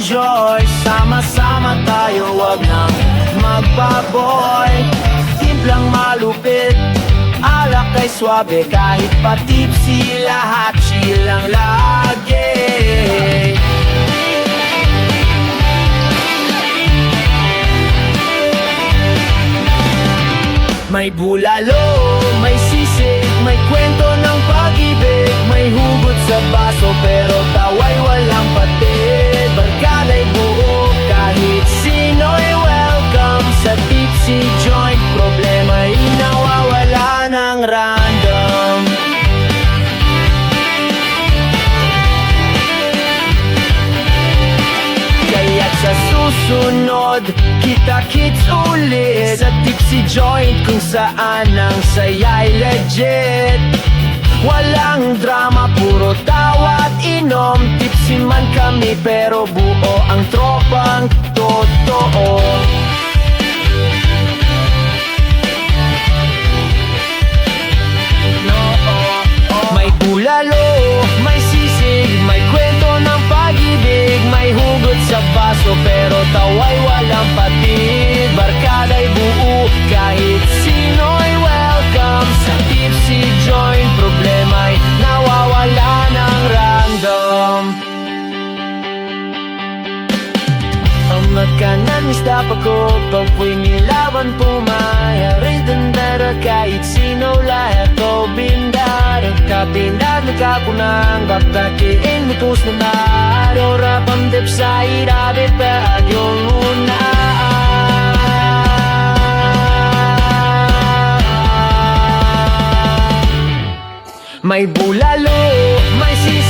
Joy, sama-sama tayo, wag nang magbaboy. Timplang malupit, alak ay swabe, kahit pa tipsy, lahat chill lang lagi. May bulalo, may sisig, may kwento ng pag-ibig, may hugot sa baso pero tawa'y walang patid. Barkada'y buo, kahit sino'y welcome sa tipsy joint. Problema'y nawawala ng random. Kaya't sa susunod, kita-kits ulit sa tipsy joint, kung saan ang saya'y legit. Walang drama, puro tawa at inom. Tipsy man kami pero buo ang tropang totoo. May bulalo, may sisig, may kwento ng pag-ibig, may hugot sa baso pero tawa'y walang patid. Barkada'y buo, kahit sino'y welcome sa tipsy joint. Problema'y nawawala ng random. Ang magkanan isda pa ko, pagpo'y nilaban pumaya. Ridandara kahit sino lahat o bindar. Kapindar nagkakunang baktakiin mutus na naro. Rapang dip sa irabit pa yung una. May bulalo, may sisi,